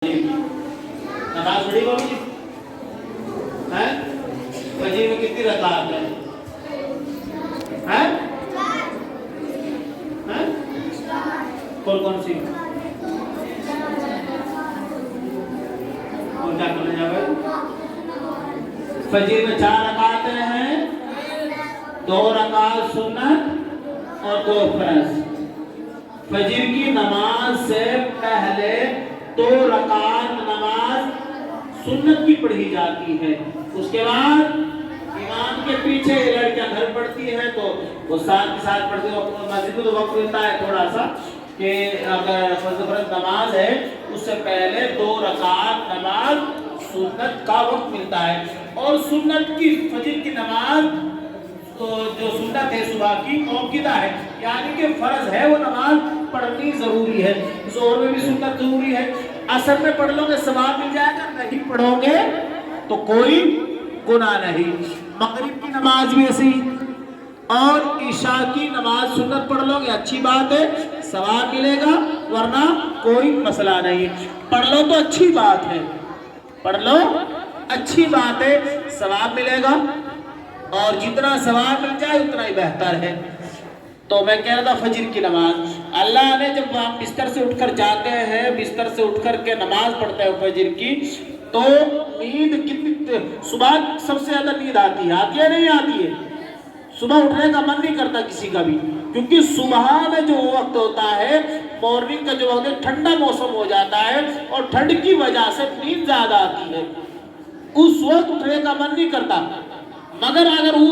नमाज पढ़ी होगी हैं? फजर में कितनी रकात है? हैं? हैं? कौन कौन सी? और क्या करने जाओगे? फजर में 4 रकातें हैं, 2 रकात सुन्नत और 2 फर्ज। फजर की नमाज से पहले 2 रकात नमाज सुन्नत की पढ़ी जाती है। उसके बाद इमाम के पीछे लड़कियां घर पढ़ती हैं तो वो साथ के साथ पढ़ती है। मस्जिद में तो वक्त मिलता है थोड़ा सा कि अगर फर्ज नमाज है उससे पहले 2 रकात नमाज सुन्नत का वक्त मिलता है। और सुन्नत की फजर की नमाज तो जो सुन्नत है सुबह की मौक़िदा है, यानी कि फर्ज है वो नमाज पढ़नी जरूरी है। जोहर में भी सुन्नत जरूरी है। असर में पढ़ लोगे सवाब मिल जाएगा, नहीं पढ़ोगे तो कोई गुनाह नहीं। मगरिब की नमाज भी ऐसी और ईशा की नमाज सुन्नत पढ़ लोगे अच्छी बात है, सवाब मिलेगा, वरना कोई मसला नहीं। पढ़ लो तो अच्छी बात है, पढ़ लो अच्छी बात है, सवाब मिलेगा और जितना सवाब मिल जाए उतना ही बेहतर है। तो मैं कह रहा था फजर की नमाज अल्लाह ने जब आप बिस्तर से उठकर जाते हैं, बिस्तर से उठकर के नमाज पढ़ते हो फजर की, तो नींद कितनी सुबह सबसे ज्यादा नींद आती है नहीं आती है? सुबह उठने का मन नहीं करता किसी का भी, क्योंकि सुबह में जो वक्त होता है मॉर्निंग का जो वक्त है ठंडा मौसम हो जाता है और ठंड की वजह से नींद ज्यादा आती है, उस वक्त उठने का मन नहीं करता। मगर अगर वो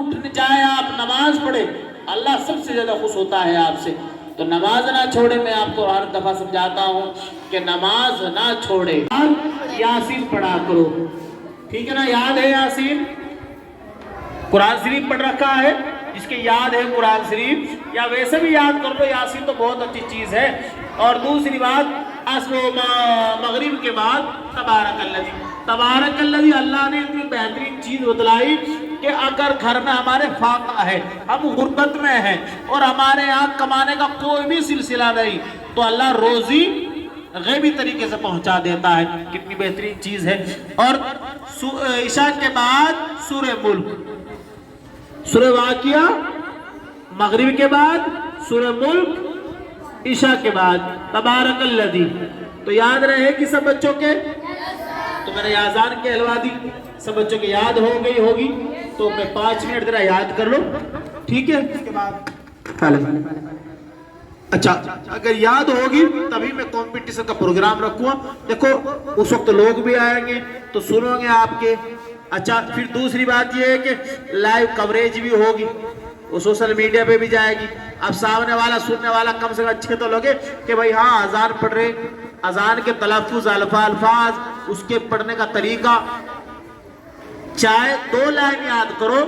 उठ जाए आप नमाज पढ़े, अल्लाह सबसे ज्यादा खुश होता है आपसे। तो नमाज ना छोड़े, मैं आपको हर दफा समझाता हूँ कि नमाज ना छोड़े। यासीन पढ़ा करो, ठीक है ना? याद है यासीन? कुरान शरीफ पढ़ रखा है जिसके याद है कुरान शरीफ, या वैसे भी याद कर लो, यासीन तो बहुत अच्छी चीज है। और दूसरी बात, मगरिब के बाद तबारकल्लज़ी, अल्लाह ने इतनी बेहतरीन चीज बतलाई कि अगर घर में हमारे फाका है, हम गुर्बत में हैं और हमारे यहाँ कमाने का कोई भी सिलसिला नहीं, तो अल्लाह रोजी गैबी तरीके से पहुंचा देता है। कितनी बेहतरीन चीज है। और ईशा के बाद सूरह मुल्क, सूरह वाक़िया, मगरिब के बाद सूरह मुल्क, ईशा के बाद तबारकल्लज़ी। तो याद रहे कि सब बच्चों के, तो मैंने आज़ान कहलवा दी, सब बच्चों की याद हो गई होगी, तो मैं 5 मिनट जरा याद कर लो, ठीक है? उसके बाद अच्छा, अगर याद होगी तभी मैं कंपटीशन का प्रोग्राम रखूंगा। देखो उस वक्त लोग भी आएंगे तो सुनोगे आपके। अच्छा, फिर दूसरी बात ये है कि लाइव कवरेज भी होगी, वो सोशल मीडिया पे भी जाएगी। अब सामने वाला सुनने वाला कम से कम अच्छे तो लगे कि भाई हाँ अजान पढ़ रहे, अजान के तलफ़ुज़ अल्फाज, उसके पढ़ने का तरीका, चाहे 2 लाइन याद करो,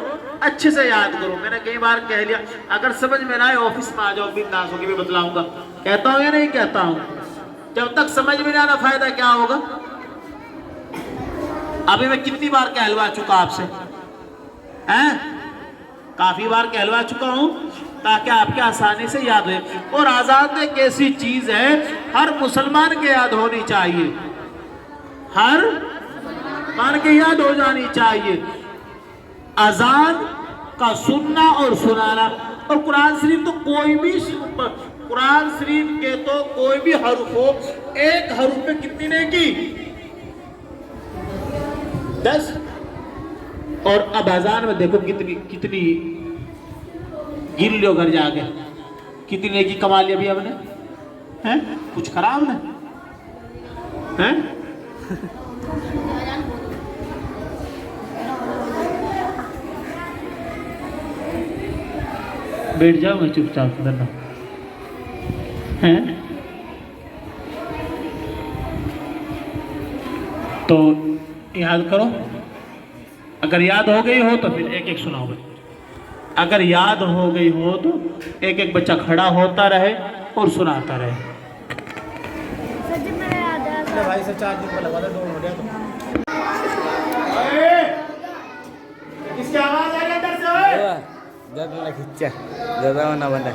अच्छे से याद करो। मैंने कई बार कह लिया, अगर समझ में ना आए ऑफिस में आ जाओ, बिंदास होके भी बतलाऊंगा। कहता हूँ या नहीं कहता हूँ? जब तक समझ में ना आना फायदा क्या होगा? अभी मैं कितनी बार कहलवा चुका आपसे हैं? काफी बार कहलवा चुका हूं ताकि आपके आसानी से याद हो। और आजाद एक ऐसी चीज है हर मुसलमान के याद होनी चाहिए, हर मान के याद हो जानी चाहिए। अजान का सुनना और सुनाना। और कुरान शरीफ तो कोई भी, कुरान शरीफ के तो कोई भी हर्फ हो, एक हर्फ पे कितनी नेकी? 10। और अब अजान में देखो कितनी गिन लो घर जाके, कितनी नेकी कमा ली अभी हमने, हैं? कुछ खराब ना हैं? बैठ जाओ, मैं चुपचाप करना हैं। तो याद करो, अगर याद हो गई हो तो फिर एक एक सुनाओ। अगर याद हो गई हो तो एक एक बच्चा खड़ा होता रहे और सुनाता रहे। भाई से 4 दिन का लगा था, 2 हो गया। तो इसकी आवाज आ रही है अंदर से, ज्यादा खिंचा, ज्यादा होना बंदा।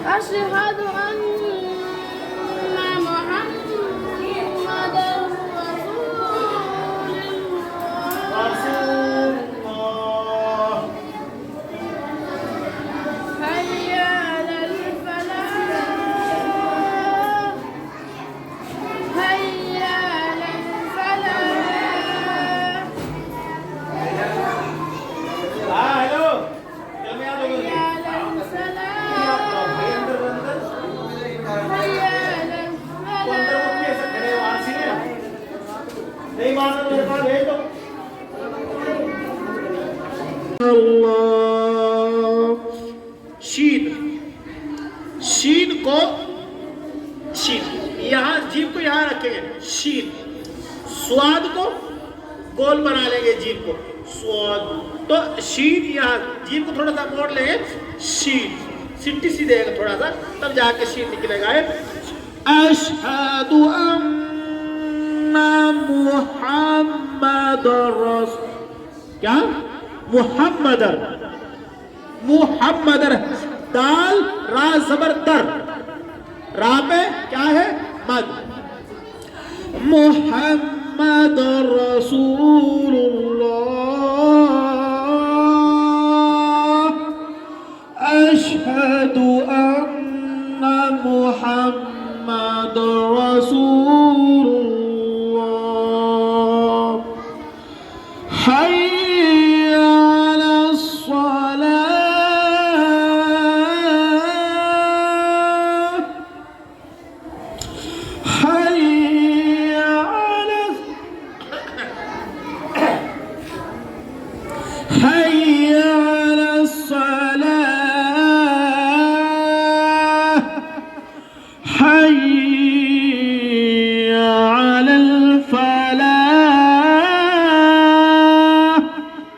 أشهد أن محمدًا رسول الله حي على الفلاح حي على الفلاح हेलो حي على السلام حي على الفلاح नहीं मानो मेरे पास भेज दो शीन शीन को शीन यहाँ जीभ को यहाँ रखेंगे शीन स्वाद को गोल बना लेंगे जीभ को स्वाद तो शीन यहाँ जीभ को थोड़ा सा मोड़ लेंगे शीन सिट्टी सी देगा थोड़ा सा तब जाके शीन निकलेगा अशहदु अन्ना मुहम्मदर रसूल क्या मुहम्मदर मुहम्मदर दाल रा जबर दर रा पे क्या है मद मुहम्मदर रसूलुल्लाह अशहदु अन्ना मुहम्मदर रसूलुल्लाह حي على الصلاة حي على حي على الصلاة حي على الفلاح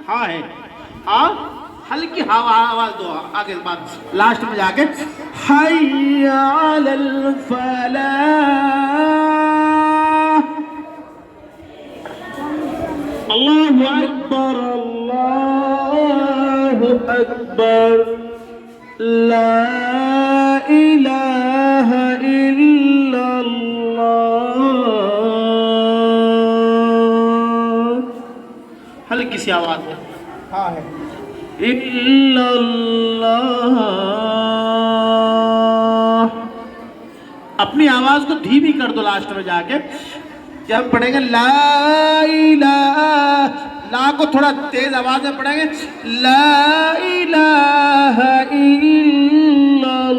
हाँ है हल्की हवा आवाज दो आगे बात लास्ट में जाके حي على الفلاح الله أكبر الله أكبر لا إله إلا الله हल्की सी आवाज है हाँ है इल्लल्लाह अपनी आवाज को धीमी कर दो लास्ट में जाके जब पढ़ेंगे ला इलाहा ला को थोड़ा तेज आवाज में पढ़ेंगे ला इलाहा इल्लल्लाह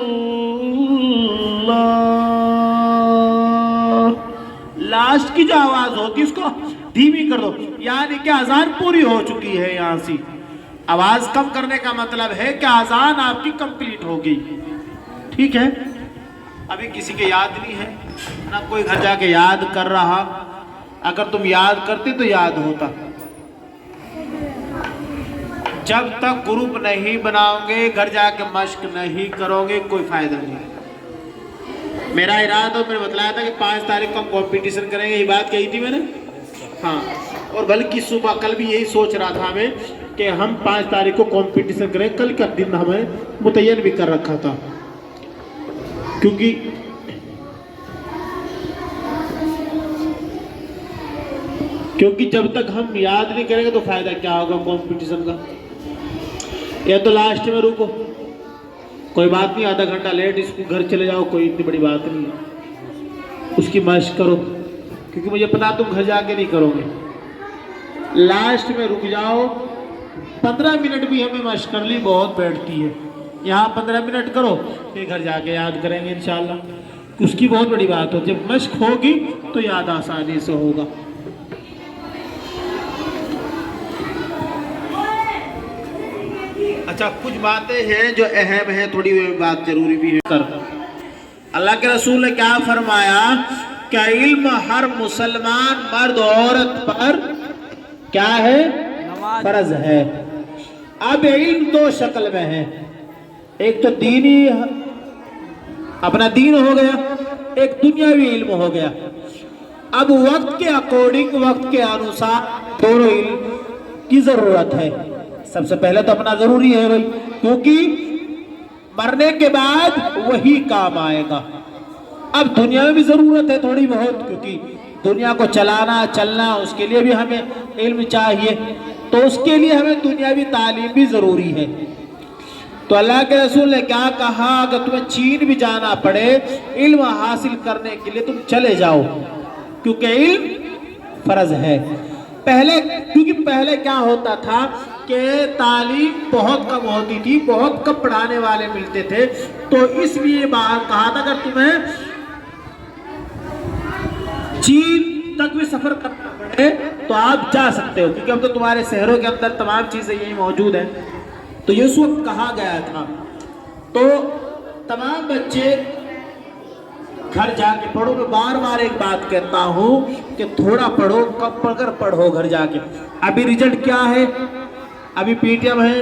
लास्ट की जो आवाज होगी उसको धीमी कर दो यानी कि अजान पूरी हो चुकी है यहाँ से आवाज कम करने का मतलब है कि अजान आपकी कंप्लीट हो गई ठीक है अभी किसी के याद नहीं है ना कोई घर जाके याद कर रहा अगर तुम याद करते तो याद होता जब तक ग्रुप नहीं बनाओगे घर जाके मश्क नहीं करोगे कोई फायदा नहीं मेरा इरादा मैंने बतलाया था कि 5 तारीख को हम कंपटीशन करेंगे ये बात कही थी मैंने हाँ और बल्कि सुबह कल भी यही सोच रहा था हमें कि हम 5 तारीख को कंपटीशन करें कल का दिन हमें मुतय्यन भी कर रखा था क्योंकि जब तक हम याद नहीं करेंगे तो फायदा क्या होगा कंपटीशन का या तो लास्ट में रुको कोई बात नहीं आधा घंटा लेट इसको घर चले जाओ कोई इतनी बड़ी बात नहीं है उसकी मशक करो क्योंकि मुझे पता तुम घर जाके नहीं करोगे लास्ट में रुक जाओ 15 मिनट भी हमें मशक कर ली बहुत बैठती है यहाँ 15 मिनट करो फिर घर जाके याद करेंगे इंशाल्लाह उसकी बहुत बड़ी बात हो जब मशक होगी तो याद आसानी से होगा अच्छा कुछ बातें हैं जो अहम है थोड़ी बात जरूरी भी है अल्लाह के रसूल ने क्या फरमाया क्या इल्म हर मुसलमान मर्द औरत पर क्या है फर्ज है अब इल्म 2 शक्ल में है एक तो दीनी अपना दीन हो गया एक दुनियावी इल्म हो गया अब वक्त के अकॉर्डिंग वक्त के अनुसार दोनों इल्म की जरूरत है सबसे पहले तो अपना जरूरी है भाई क्योंकि مرنے کے بعد وہی کام آئے گا. اب دنیا میں بھی ضرورت ہے تھوڑی بہت، کیونکہ دنیا کو چلانا چلنا اس کے لیے بھی ہمیں علم چاہیے، تو اس کے لیے ہمیں دنیاوی تعلیم بھی ضروری ہے. تو اللہ کے رسول نے کیا کہا، اگر تمہیں چین بھی جانا پڑے علم حاصل کرنے کے لیے تم چلے جاؤ، کیونکہ علم فرض ہے. کیونکہ پہلے کیا ہوتا تھا کہ تعلیم بہت کم ہوتی تھی، بہت کم پڑھانے والے ملتے تھے، تو اس لیے بات کہا تھا اگر تمہیں چین تک بھی سفر کرنا پڑے تو آپ جا سکتے ہو، کیونکہ اب تو تمہارے شہروں کے اندر تمام چیزیں یہی موجود ہیں. تو یہ اس وقت کہا گیا تھا. تو تمام بچے گھر جا کے پڑھو. میں بار بار ایک بات کہتا ہوں کہ تھوڑا پڑھو، کم پڑھ کر پڑھو گھر جا کے. ابھی ریزلٹ کیا ہے، ابھی پی ٹی ایم ہے،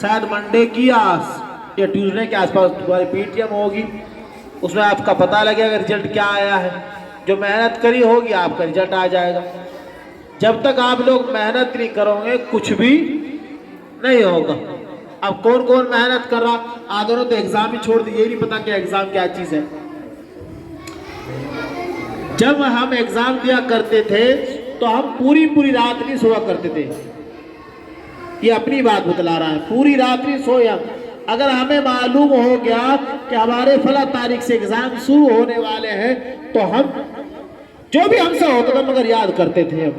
شاید منڈے کی یا ٹیوزڈے کے آس پاس تمہاری پی ٹی ایم ہوگی، اس میں آپ کا پتہ لگے گا ریزلٹ کیا آیا ہے. جو محنت کری ہوگی آپ کا ریزلٹ آ جائے گا. جب تک آپ لوگ محنت نہیں کرو گے کچھ بھی نہیں ہوگا. اب کون کون محنت کر رہا، آدھوں نے تو ایگزام ہی چھوڑ دی، یہ نہیں پتا کہ ایگزام کیا چیز ہے. جب ہم ایگزام دیا کرتے تھے تو ہم پوری رات نہیں سوا کرتے تھے. یہ اپنی بات بتلا رہا ہے، پوری رات نہیں سویا. اگر ہمیں معلوم ہو گیا کہ ہمارے فلاں تاریخ سے ایگزام شروع ہونے والے ہیں تو ہم جو بھی ہم سے ہوتا تھا مگر یاد کرتے تھے.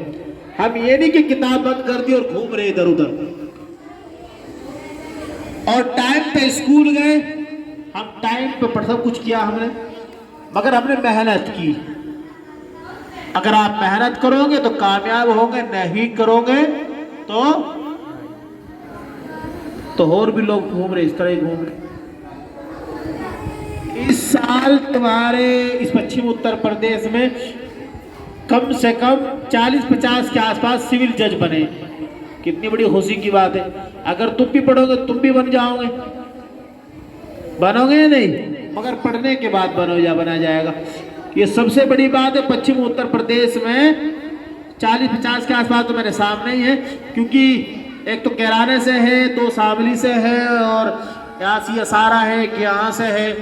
ہم یہ نہیں کہ کتاب بند کر دی اور گھوم رہے ادھر ادھر. اور ٹائم پہ اسکول گئے، ہم ٹائم پہ پڑھ سب کچھ کیا ہم نے، مگر ہم نے محنت کی. اگر آپ محنت کرو گے تو کامیاب ہوں گے، نہیں کرو گے تو اور بھی لوگ گھوم رہے اس طرح ہی گھوم رہے. اس سال تمہارے اس پچھم اتر پردیش میں کم سے کم 40-50 کے آس پاس سول جج بنے. کتنی بڑی خوشی کی بات ہے. اگر تم بھی پڑھو گے تم بھی بن جاؤ گے. بنو گے یا نہیں؟ مگر پڑھنے کے بعد بنا جائے گا. یہ سب سے بڑی بات ہے. پچھم اتر پردیش میں 40-50 کے آس پاس تو میرے سامنے ہی ہے، کیونکہ ایک تو کیرانے سے ہے، 2 شاملی سے ہے، اور یہاں سی اسارہ ہے، ایک یہاں سے ہے،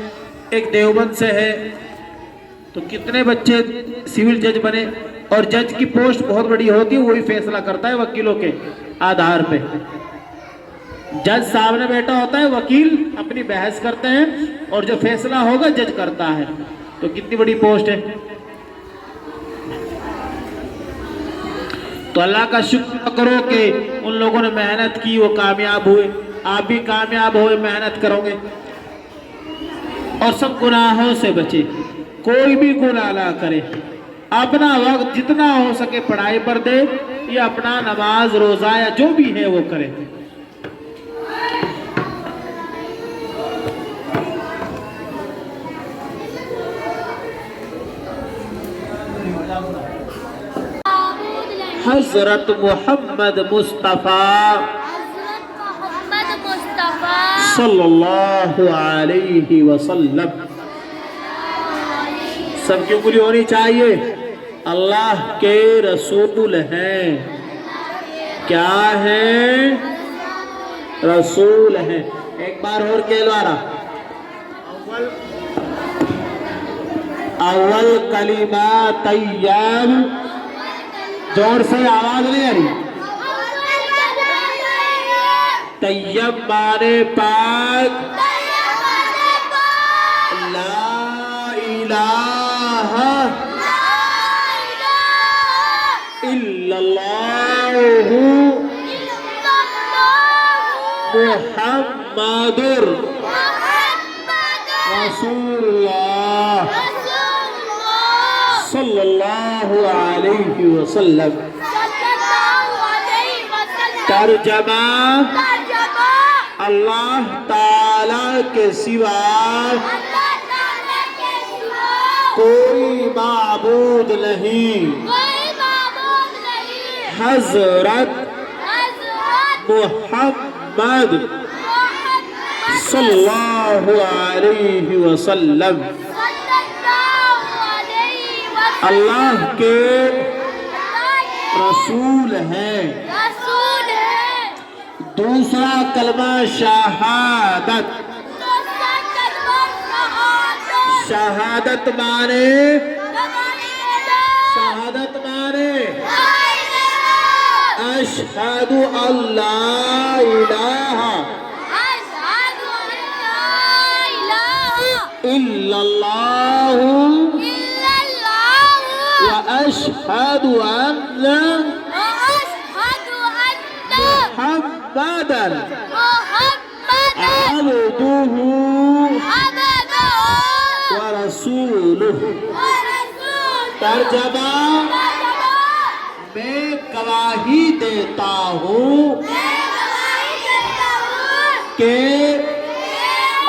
ایک دیوبند سے ہے. تو کتنے بچے سول جج بنے. اور جج کی پوسٹ بہت بڑی ہوتی ہے، وہی فیصلہ کرتا ہے وکیلوں کے آدھار پہ. جج سامنے بیٹھا ہوتا ہے، وکیل اپنی بحث کرتے ہیں اور جو فیصلہ ہوگا جج کرتا ہے. تو کتنی بڑی پوسٹ ہے. تو اللہ کا شکر کرو کہ ان لوگوں نے محنت کی، وہ کامیاب ہوئے. آپ بھی کامیاب ہوئے، محنت کرو گے. اور سب گناہوں سے بچے، کوئی بھی گناہ نہ کرے. اپنا وقت جتنا ہو سکے پڑھائی پر دے، یا اپنا نماز روزہ یا جو بھی ہے وہ کرے. حضرت محمد مصطفیٰ صلی اللہ علیہ وسلم. سب کی انگلی ہونی چاہیے. اللہ کے رسول ہیں. کیا ہیں؟ رسول ہیں. ایک بار اور کہلوانا. اول کلمہ طیب. زور سے آواز نہیں آ رہی. طیب مانے پاک، لا الہ الا اللہ محمد رسول اللہ صلی اللہ علیہ وسلم. ترجمہ: اللہ تعالی کے سوا کوئی معبود نہیں. حضرت محمد صلی اللہ علیہ وسلم اللہ کے رسول ہیں. دوسرا کلمہ شہادت. शहादत माने, शहादत माने अशहदु अल्ला इलाहा इल्लल्लाहु व अशहदु अन्ना मुहम्मदन अब्दुहु व रसूलुहु। तर्जमा, मैं गवाही देता हूँ कि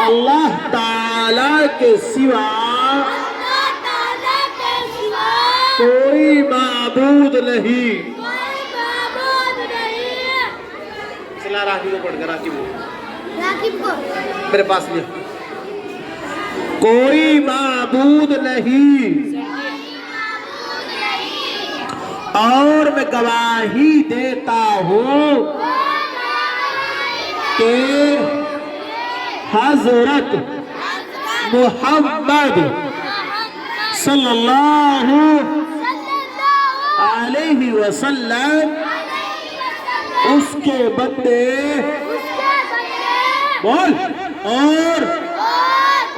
अल्लाह ताला के सिवा कोई माबूद नहीं। चला राखी को पढ़कर, राखी को मेरे पास ले। कोई माबूद नहीं और मैं गवाही देता हूँ कि हजरत मुहम्मद सल्लल्लाहु अलैहि वसल्लम उसके बंदे बोल और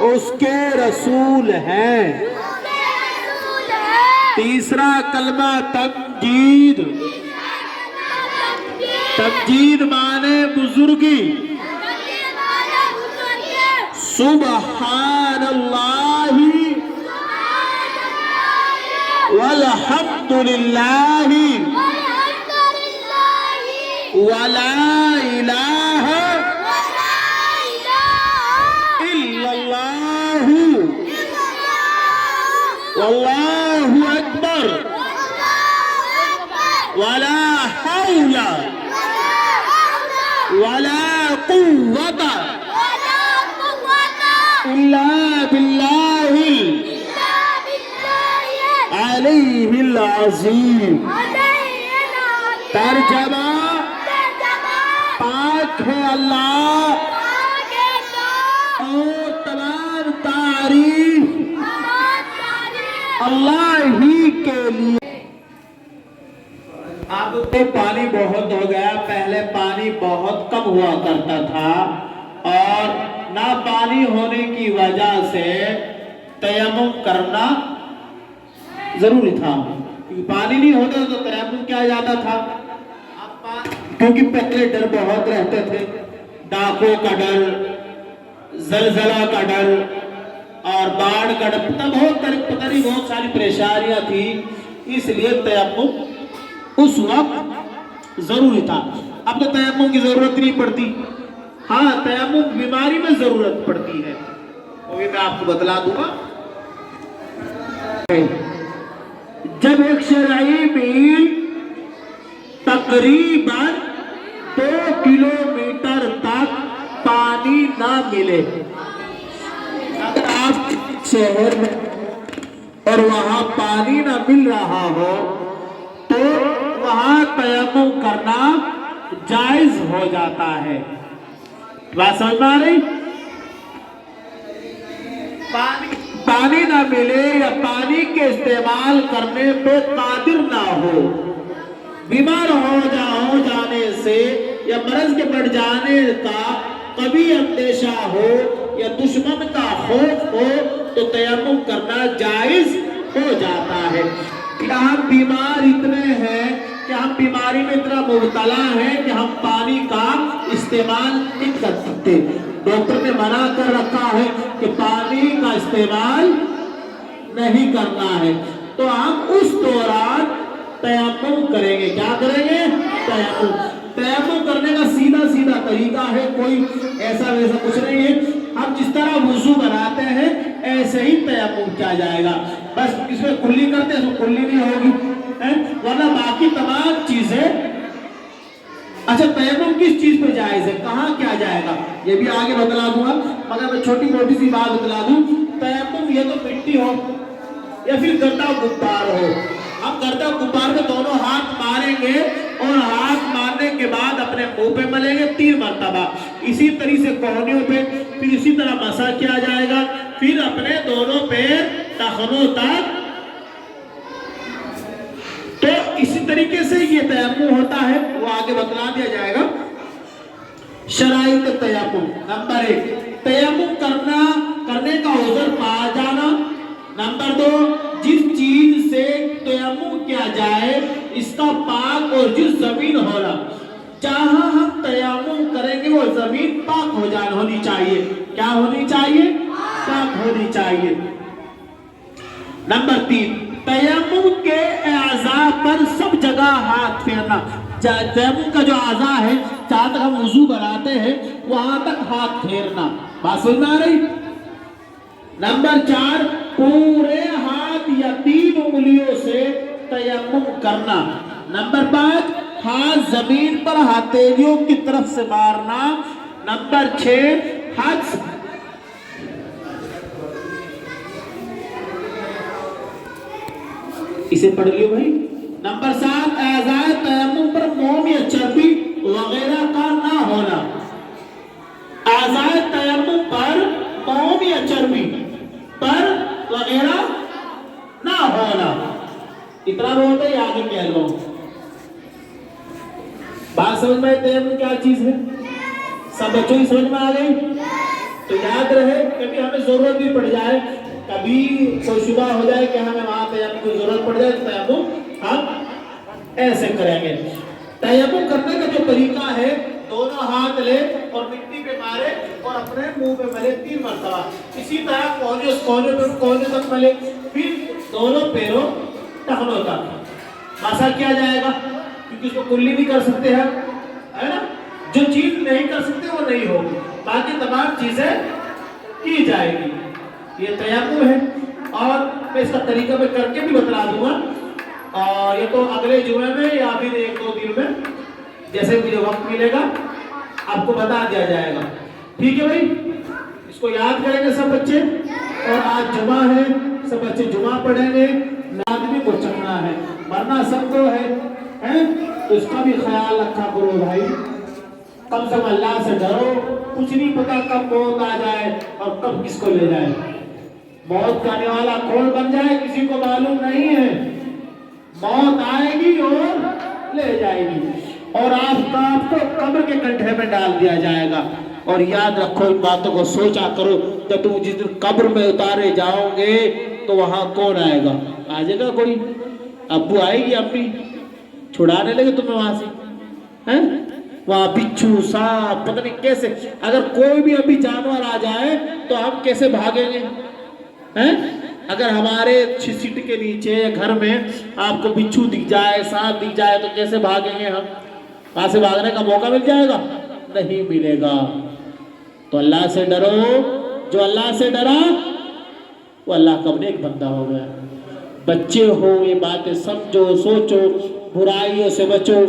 उसके रसूल हैं। तीसरा कलमा तमजीद, तमजीद माने बुजुर्गी। सुबहानल्लाहि वल्हम्दुलिल्लाहि वला इलाहा इल्लल्लाहु वल्लाहु अकबर वला हौला वला कुव्वता इल्ला बिल्लाहिल अलीहिल अज़ीम। तर्जमा, पाक है अल्लाह और तमाम तारीफ अल्लाह ही के लिए। अब तो पानी बहुत हो गया, पहले पानी बहुत कम हुआ करता था और ना पानी होने की वजह से तयम्मुम करना जरूरी था। पानी नहीं होता तो तयम्मुम किया जाता था, क्योंकि पहले डर बहुत रहते थे, डाकों का डर, जलजला का डर और बाढ़ का डर, पता नहीं बहुत सारी परेशानियां थी, इसलिए तयम्मुम उस वक्त जरूरी था। अब तो तयम्मुम की जरूरत नहीं पड़ती। हाँ, तयम्मुम बीमारी में जरूरत पड़ती है, वो भी मैं आपको बतला दूंगा। जब एक शरई मील तकरीबन 2 किलोमीटर तक पानी ना मिले, अगर आप शहर में और वहां पानी ना मिल रहा हो तो वहां तयम्मुम करना जायज हो जाता है। बात समझ में आ रही? पानी ना मिले या पानी के इस्तेमाल करने पे कादिर ना हो, बीमार हो जाने से या मर्ज के बढ़ जाने का कभी अंदेशा हो या दुश्मन का खौफ हो तो तयम्मुम करना जायज हो जाता है। हम बीमार इतने हैं कि हम बीमारी में इतना मुब्तला हैं कि हम पानी का इस्तेमाल नहीं कर सकते। डॉक्टर ने मना कर रखा है कि पानी का इस्तेमाल नहीं करना है, तो हम उस दौरान तयम्मुम करेंगे। क्या करेंगे? तयम्मुम। तयम्मुम करने का सीधा सीधा तरीका है, कोई ऐसा वैसा कुछ नहीं है। हम जिस तरह वुजू बनाते हैं ऐसे ही तयम्मुम किया जाएगा। बस इसमें कुल्ली करते हैं तो कुल्ली नहीं होगी, वरना बाकी तमाम चीजें। अच्छा, तयम्मुम किस चीज पे जायज है, कहाँ क्या जाएगा, ये भी आगे बतला दूंगा, मगर मैं छोटी मोटी सी बात बतला दूं। तयम्मुम ये तो मिट्टी हो या फिर गर्दा गुब्बार हो, हम गर्दा गुब्बार में दोनों हाथ मारेंगे और हाथ मारने के बाद अपने मुंह पे मलेंगे 3 मरतबा, इसी तरह से कोहनियों पे, फिर इसी तरह मसा किया जाएगा, پھر اپنے دونوں پیر ٹخنوں تک. تو اسی طریقے سے یہ تیمم ہوتا ہے، وہ آگے بتلا دیا جائے گا. شرائط تیمم. نمبر 1 تیمم کرنے کا عذر پا جانا. نمبر 2 جس چیز سے تیمم کیا جائے اس کا پاک اور جس زمین ہونا. جہاں ہم تیمم کریں گے وہ زمین پاک ہونی چاہیے. کیا ہونی چاہیے؟ پاک ہونی چاہیے. نمبر 3 تیمم کے اعضاء پر سب جگہ ہاتھ پھیرنا. تیمم کا جو اعضاء ہے، جہاں تک ہم وضو بناتے ہیں وہاں تک ہاتھ پھیرنا. بات سمجھ میں آ رہی؟ نمبر 4 پورے ہاتھ یا 3 انگلیوں سے تیمم کرنا. نمبر 5 ہاتھ زمین پر ہتھیلیوں کی طرف سے مارنا. نمبر 6 ہاتھ اسے پڑھ لیو بھائی. نمبر 7 اعضاء تیمم پر موم یا چربی وغیرہ کا نہ ہونا. اعضاء تیمم پر موم یا چربی پر وغیرہ نہ ہونا. اتنا بولتے ہی آگے کہہ لو. بات سمجھ میں؟ تیمم کیا چیز ہے؟ سب بچوں کی سمجھ میں آ گئی؟ تو یاد رہے کبھی ہمیں ضرورت بھی پڑ جائے، کبھی کوئی شبہ ہو جائے کہ ہمیں وہاں تیمم کی ضرورت پڑ جائے تو تیمم ہم ایسے کریں گے. تیمم کرنے کا جو طریقہ ہے، دونوں ہاتھ لے اور مٹی پہ مارے اور اپنے منہ پہ ملے 3 مرتبہ. اسی طرح کونے تک ملے، پھر دونوں پیروں ٹخنوں تک مسا کیا جائے گا. کیونکہ اس کو کلی نہیں کر سکتے ہیں، ہے نا؟ جو چیز نہیں کر سکتے وہ نہیں ہوگی، باقی تمام چیزیں کی جائے گی. یہ تیمم ہے اور میں اس کا طریقہ میں کر کے بھی بتلا دوں گا. اور یہ تو اگلے جمعے میں یا پھر 1-2 دن میں جیسے مجھے وقت ملے گا آپ کو بتا دیا جائے گا. ٹھیک ہے بھائی؟ اس کو یاد کریں گے سب بچے. اور آج جمعہ ہے، سب بچے جمعہ پڑھیں گے. آدمی کو چکنا ہے، مرنا سب کو ہے، تو اس کا بھی خیال رکھا کرو بھائی. کم سے کم اللہ سے ڈرو. کچھ نہیں پتا کب موت آ جائے اور کب کس کو لے جائے. موت کا آنے والا کون بن جائے کسی کو معلوم نہیں ہے. موت آئے گی اور لے جائے گی، اور آپ کو قبر کے کنڈے میں ڈال دیا جائے گا. اور یاد رکھو ان باتوں کو سوچا کرو. جب تم جس دن قبر میں اتارے جاؤ گے تو وہاں کون آئے گا؟ آ جائے گا کوئی؟ ابو آئے گی، امی چھڑانے لگے تمہیں وہاں سے. وہاں بچھو سانپ پتہ نہیں کیسے. اگر کوئی بھی ابھی جانور آ جائے تو ہم کیسے بھاگیں گے؟ اگر ہمارے چھت کے نیچے گھر میں آپ کو بچھو دکھ جائے، سانپ دکھ جائے تو کیسے بھاگیں گے ہم؟ وہاں سے بھاگنے کا موقع مل جائے گا؟ نہیں ملے گا. تو اللہ سے ڈرو. جو اللہ سے ڈرا وہ اللہ کا نیک بندہ ہو گیا. بچے ہو یہ باتیں سمجھو، سوچو، برائیوں سے بچو،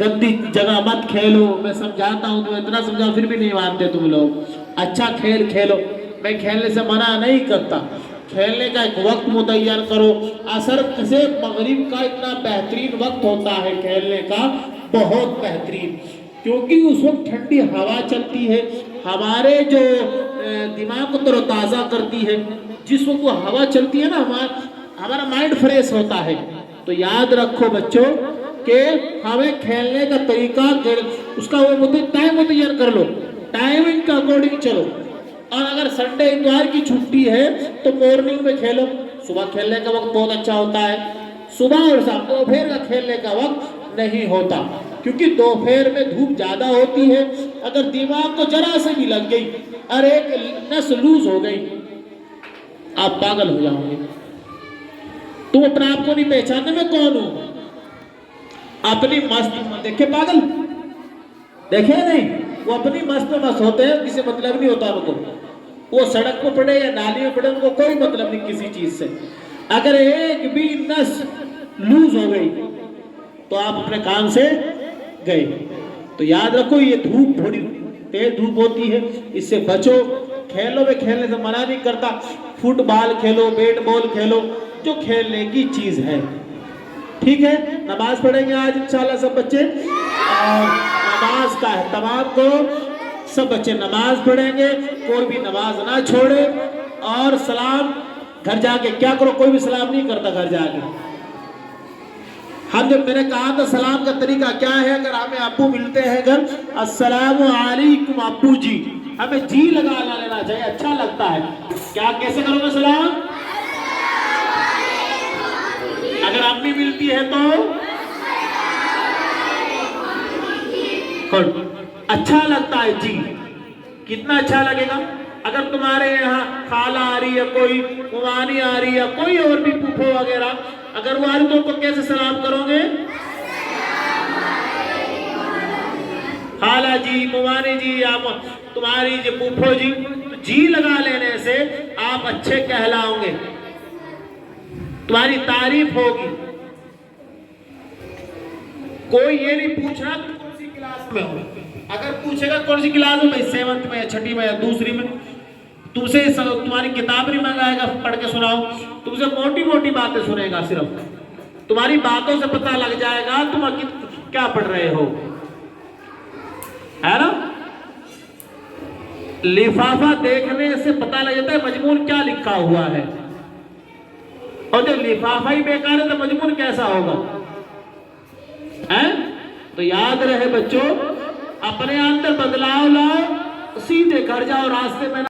گندی جگہ مت کھیلو. میں سمجھاتا ہوں تمہیں، اتنا سمجھاؤ پھر بھی نہیں مانتے تم لوگ. اچھا کھیل کھیلو. میں کھیلنے سے منع نہیں کرتا، کھیلنے کا ایک وقت متعین کرو. عصر سے مغرب کا اتنا بہترین وقت ہوتا ہے کھیلنے کا، بہت بہترین. کیونکہ اس وقت ٹھنڈی ہوا چلتی ہے، ہمارے جو دماغ کو تر و تازہ کرتی ہے. جس وقت وہ ہوا چلتی ہے نا ہمارا مائنڈ فریش ہوتا ہے. تو یاد رکھو بچوں کہ ہمیں کھیلنے کا طریقہ اس کا وہ ٹائم متعین کر لو، ٹائمنگ کا اکارڈنگ چلو. اور اگر سنڈے اتوار کی چھٹی ہے تو مارننگ میں کھیلو. صبح کھیلنے کا وقت بہت اچھا ہوتا ہے. صبح اور شام دوپہر کا کھیلنے کا وقت نہیں ہوتا، کیونکہ دوپہر میں دھوپ زیادہ ہوتی ہے. اگر دماغ کو ذرا سے بھی لگ گئی اور ایک نس لوز ہو گئی آپ پاگل ہو جاؤ گے. تم اپنے آپ کو نہیں پہچاننے میں کون ہو. اپنی مست دیکھے پاگل دیکھے نہیں، وہ اپنی مست ہوتے ہیں، کسی مطلب نہیں ہوتا ان کو. وہ سڑک پہ پڑے یا نالی میں پڑے ان کو کوئی مطلب نہیں کسی چیز سے. اگر ایک بھی نس لوز ہو گئی تو آپ اپنے کام سے گئے. تو یاد رکھو یہ دھوپ بڑی تیز دھوپ ہوتی ہے، اس سے بچو. کھیلوں میں کھیلنے سے منع نہیں کرتا. فٹ بال کھیلو، بیٹ بال کھیلو، جو کھیلنے کی چیز ہے. ٹھیک ہے؟ نماز پڑھیں گے آج انشاءاللہ سب بچے. اور نماز کا اہتمام کرو. सब बच्चे नमाज पढ़ेंगे, कोई भी नमाज ना छोड़े। और सलाम घर जाके क्या करो, कोई भी सलाम नहीं करता घर जाके। हम जब मैंने कहा था सलाम का तरीका क्या है, अगर हमें अब्बू मिलते हैं घर, अस्सलामु अलैकुम अब्बू जी, हमें जी लगा लेना चाहिए, अच्छा लगता है। क्या कैसे करोगे सलाम? अगर अम्मी मिलती है तो अच्छा लगता है जी। कितना अच्छा लगेगा? अगर तुम्हारे यहाँ खाला आ रही है, कोई कुमानी आ रही है, कोई और भी फूफो वगैरह, अगर वो आ रही तो उनको कैसे सलाम करोगे? खाला जी, कुमानी जी, आप तुम्हारी जी फूफो जी, तो जी लगा लेने से आप अच्छे कहलाओगे, तुम्हारी तारीफ होगी। कोई ये नहीं पूछना तुम कौन सी क्लास में हो। अगर पूछेगा कौन सी क्लास में, भाई 7th में या 6ठी में या 2री में, तुमसे तुम्हारी किताब नहीं मंगाएगा पढ़ के सुनाओ, तुमसे मोटी मोटी बातें सुनेगा। सिर्फ तुम्हारी बातों से पता लग जाएगा तुम क्या पढ़ रहे हो, है ना। लिफाफा देखने से पता लग जाता है मजमून क्या लिखा हुआ है, और जब लिफाफा ही बेकार है तो मजमून कैसा होगा, है? तो याद रहे बच्चों, अपने अंदर बदलाव लाओ, सीधे घर जाओ, रास्ते में